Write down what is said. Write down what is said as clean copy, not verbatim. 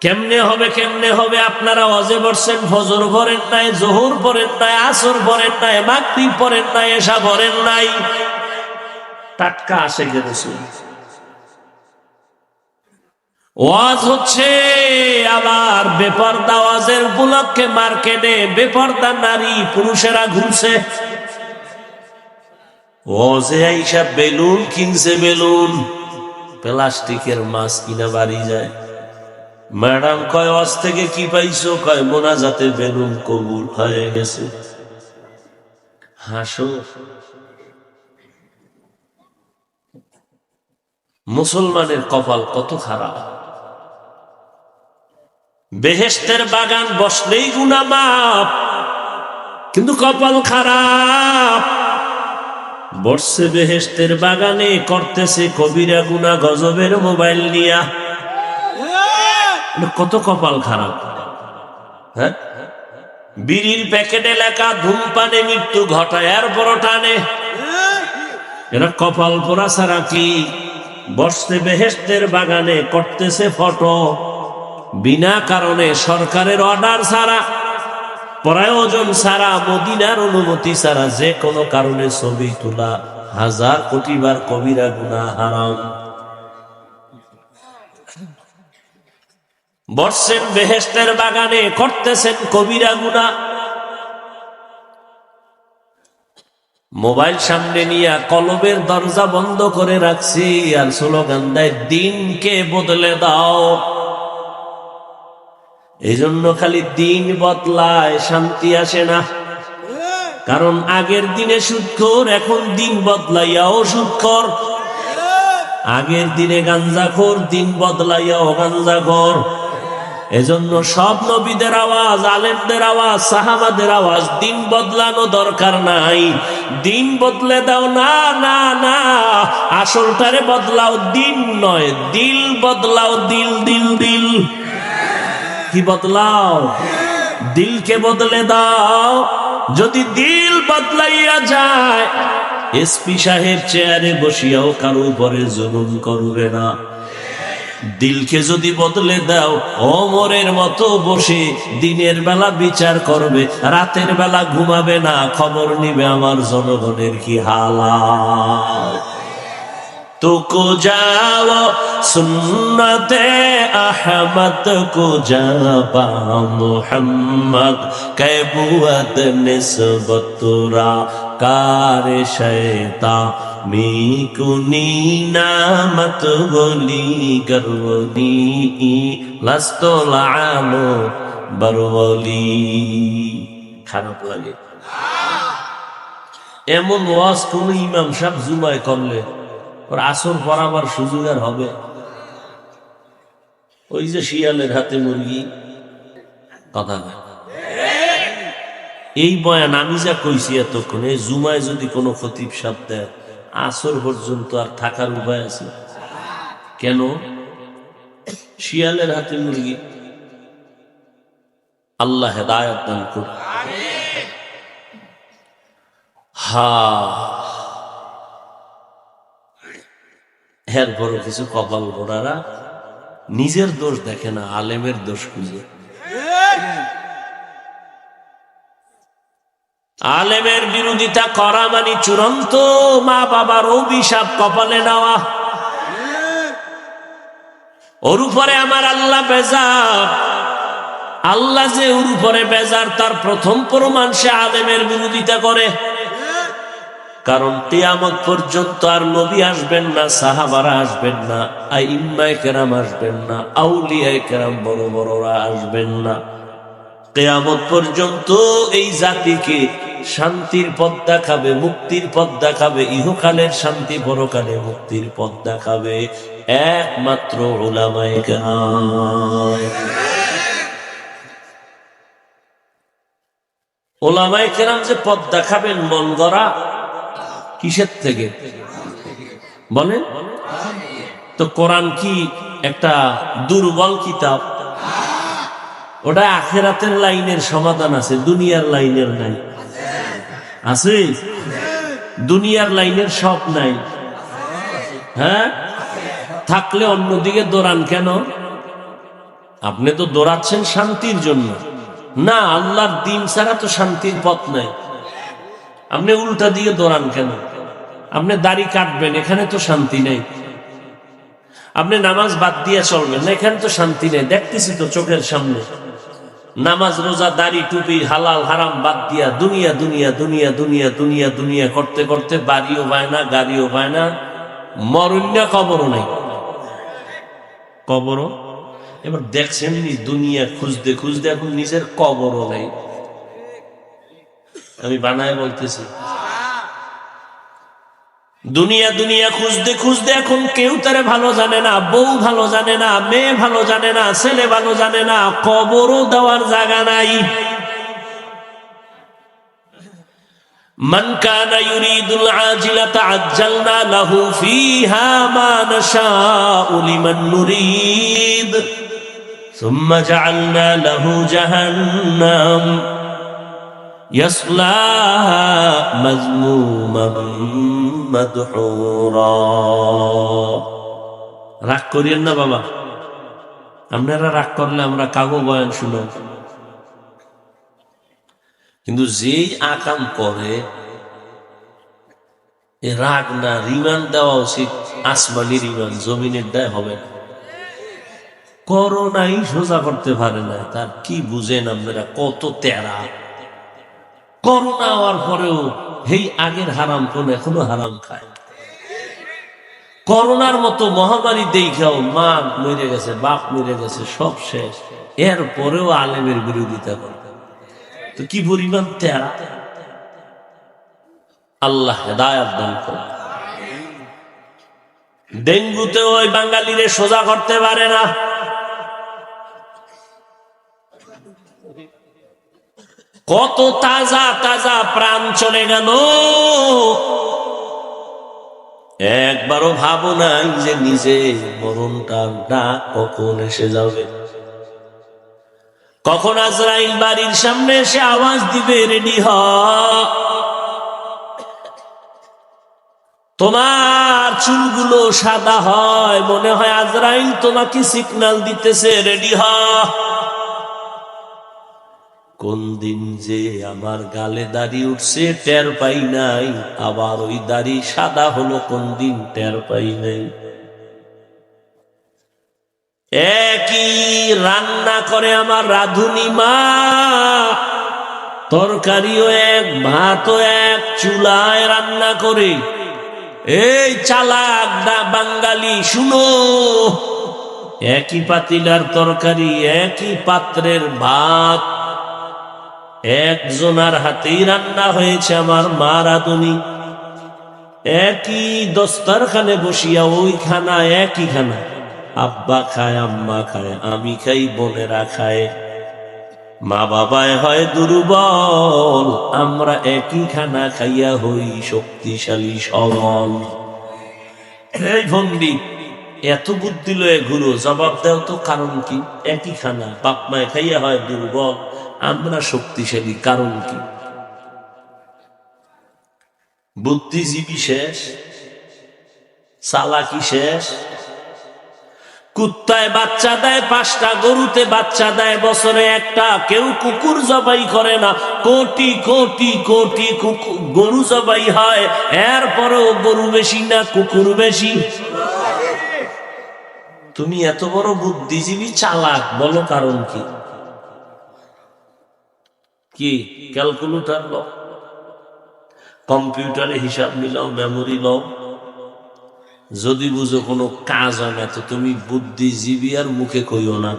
কেমনে হবে? আপনারা ওয়াজে বসছেন, ফজর পড়েন নাই, যোহর পড়েন নাই, আসর পড়েন নাই, মাগরিব পড়েন নাই, এশা পড়েন নাই। টাটকা আশিকে রাসূল ওয়াজ হচ্ছে, আবার বেপরদা ওয়াজের উপলক্ষে মার্কেটে বেপরদা নারী পুরুষেরা ঘুরছে। ওয়াজে আইসা বেলুন কিনছে, বেলুন প্লাস্টিকের মাছ কিনা বাড়ি যায়। ম্যাডাম কয় ওয়াজ থেকে কি পাইছো? কয় মোনাজাতে বেলুন কবুল হয়ে গেছে। হাসো। মুসলমানের কপাল কত খারাপ। বেহেশতের বাগান বসলেই গুনাহ মাফ, কিন্তু কপাল খারাপ। বসছে বেহেশতের বাগানে, করতেছে কবিরা গুনাহ গজবের মোবাইল নিয়া। কত কপাল খারাপ। হ্যাঁ, বিড়ির প্যাকেটে লেখা ধূমপানে মৃত্যু ঘটায়, এরপর টানে। এরা কপাল পোড়া ছাড়া কি? বসতে বেহেশতের বাগানে, করতেছে ফটো বিনা কারণে, সরকারের অর্ডার ছাড়া, প্রয়োজন ছাড়া, মদিনার অনুমতি ছাড়া যে কোনো কারণে ছবি তোলা 1000 কোটি বার কবিরা গুনাহ, হারাম। বসছেন বেহেশতের বাগানে, করতেছেন কবিরা গুনাহ। মোবাইল সামনে নিয়ে কলবের দরজা বন্ধ করে রাখছি, আর স্লোগান দেয় দিনকে বদলে দাও। এই জন্য খালি দিন বদলায়, শান্তি আসে না। কারণ আগের দিনে সুদখোর, এখন দিন বদলাইয়াও সুদখোর। আগের দিনে গাঞ্জাখোর, দিন বদলাইয়াও গাঞ্জাখোর। এজন্য সব নবীদের আওয়াজ, আলেমদের আওয়াজ, সাহাবাদের আওয়াজ, দিন বদলানো দরকার নাই। দিন বদলে দাও না, না না, আসলটারে বদলাও, দিন নয়, দিল বদলাও। দিল দিল দিল কি বদলাও? দিলকে বদলে দাও। যদি দিল বদলাইয়া যায়, এসপি সাহেব চেয়ারে বসিয়াও কারো উপরে জুলুম করবে না। দিলকে যদি বদলে দাও, ওমরের মতো বসে দিনের বেলা বিচার করবে, রাতের বেলা ঘুমাবে না, খবর নিবে আমার জনগণের কি হালাত। তো কো যাও সুন্নতে আহমদ কো যাবা মুহাম্মদ কে বুয়াত নিসবতুরা কারে শয়তা মি কুনি নামত বলি গরবনি লাস্তলানো বরবলি। খারাপ লাগে এমন ওয়াজ কোন ইমাম সাহেব জুমায় করলে ওর আসর পড়াবার সুযোগ আর হবে? ওই যে শিয়ালের হাতে মুরগি কথা। এই বয়ান আমি যা কইছি এতক্ষণ, এই জুমায় যদি কোনো খতিব সাহেব দেয়, আসর পর্যন্ত আর থাকার উপায় আছে? কেন? শিয়ালের হাতে মুরগি। আল্লাহ হেদায়েত দান করুন। এরপর কিছু কপাল গোড়ারা নিজের দোষ দেখে না, আলেমের দোষ খুঁজে। আলেমের বিরোধিতা করা মানে চূড়ান্ত মা বাবার অভিশাপ কপালে নেওয়া। ওর উপরে আমার আল্লাহ বেজার। আল্লাহ যে ওর উপরে বেজার, তার প্রথম প্রমাণ সে আলেমের বিরোধিতা করে। কারণ কিয়ামত পর্যন্ত আর নবী আসবেন না, সাহাবারা আসবেন না, আইম্মায়ে কেরাম আসবেন না, আউলিয়ায়ে কেরাম বড় বড়রা আসবেন না। কিয়ামত পর্যন্ত এই জাতিকে শান্তির পথ দেখাবে, মুক্তির পথ দেখাবে, ইহকালের শান্তি, পরকালে মুক্তির পথ দেখাবে একমাত্র উলামায়ে কেরাম। উলামায়ে কেরাম যে পথ দেখাবেন মন গড়া, কিসের থেকে বলেন তো? কোরআন কি একটা দুর্বল কিতাব? ওটা আখিরাতের লাইনের সমাধান আছে, দুনিয়ার লাইনের নাই। আছে? দুনিয়ার লাইনের সব নাই। হ্যাঁ, থাকলে অন্যদিকে দৌড়ান কেন? আপনি তো দৌড়াচ্ছেন শান্তির জন্য, না আল্লাহর দিন ছাড়া তো শান্তির পথ নাই। আপনি উল্টা দিয়ে দৌড়ান কেন? আপনি দাড়ি কাটবেন, এখানে তো শান্তি নেই। আপনি নামাজ বাদ দিয়ে চলবেন না, এখানে তো শান্তি নেই। দেখতেছি তো চোখের সামনে, নামাজ রোজা দাড়ি টুপি হালাল হারাম বাদ দিয়া দুনিয়া দুনিয়া দুনিয়া দুনিয়া দুনিয়া দুনিয়া করতে করতে বাড়িও পায় না, গাড়িও পায় না, মরুন্যা কবরও নেই। কবরও এবার দেখছেন নি, দুনিয়া খুঁজতে খুঁজতে এখন নিজের কবরও নেই। আমি বানায় বলতেছি, দুনিয়া দুনিয়া খুঁজতে খুঁজতে এখন কেউ তারে ভালো জানে না, বউ ভালো জানে না, মেয়ে ভালো জানে না, ছেলে ভালো জানে না, কবরও দেওয়ার জায়গা নাই। মান কানা ইউরিদুল আজিলাতা আজ্জালনা লাহু ফিহা মা নাশাউ লিমান নুরিদ সুম্মা জাআলনা লাহু জাহান্নাম ইয়াসলাহা মাযমুমান মাদহুরা। রাগ করিয়েন না বাবা, আপনারা রাগ করলে আমরা কাগো বয়ান শুনো। কিন্তু যেই আকাম করে এ রাগ না, রিমান্ড দেওয়া উচিত। আসমানি রিমান্ড, জমিনের দায় হবে না। করোনাই সোজা করতে পারে না, তার কি বুঝেন আপনারা? কত তেরা। করোনা হওয়ার পরেও এই আগের হারাম কোন এখনো হারাম খায়। করোনার মতো মহামারী দেখাও মা মরে গেছে, বাপ মরে গেছে, সব শেষ, এর পরেও আলেমের বিরোধিতা করে। তো কি পরিমাণ তেরা! আল্লাহ হেদায়েত দান করে। ডেঙ্গুতে ওই বাঙালিরে সোজা করতে পারে না। কত তাজা তাজা প্রাণ চলে গেল। একবারও ভাবো নাই যে নিজে মরণটা ডাক কখন এসে যাবে, কখন আজরাইল বাড়ির সামনে এসে আওয়াজ দিবে, রেডি হ। তোমার চুলগুলো সাদা হয়, মনে হয় আজরাইল তোমাকে সিগন্যাল দিতেছে, রেডি হ। কোন দিন যে আমার গালে দাড়ি উঠছে টের পাই নাই, আবার ওই দাড়ি সাদা হলো কোন দিন টের পাই নাই। একই রান্না করে আমার রাঁধুনি মা, তরকারিও এক, ভাতও এক, চুলায় রান্না করে। এই চালাক বাঙালি শুনো, একই পাতিলার তরকারি, একই পাত্রের ভাত, একজনার হাতেই রান্না হয়েছে আমার মা রাঁধুনি। একই দস্তারখানে বসিয়া ওই খানা, একই খানা, আব্বা খায়, আম্মা খায়, আমি খাই, বোনেরা খায়। মা বাবায় হয় দুর্বল, আমরা একই খানা খাইয়া হই শক্তিশালী সবল। এই ভন্ডি, এত বুদ্ধি লয়ে ঘুরো, জবাব দেও তো কারণ কি? একই খানা, বাপ মায় খাইয়া হয় দুর্বল, আমরা শক্তিশালী, কারণ কি? বুদ্ধিজীবী শেষ, চালাকি শেষ। কুত্তায় বাচ্চা দেয় 5টা, গরুতে বাচ্চা দেয় বছরে একটা। কেউ কুকুর জবাই করে না, কোটি কোটি কোটি গরু জবাই হয়, এরপরেও গরু বেশি না কুকুর বেশি? তুমি এত বড় বুদ্ধিজীবী চালাক, বলো কারণ কি? কি ক্যালকুলেটর লও, কম্পিউটারে হিসাব মিলাও, মেমোরি লও। যদি বুঝো কোনো কাজ হয় না, তো তুমি বুদ্ধিজীবী আর মুখে কইও না।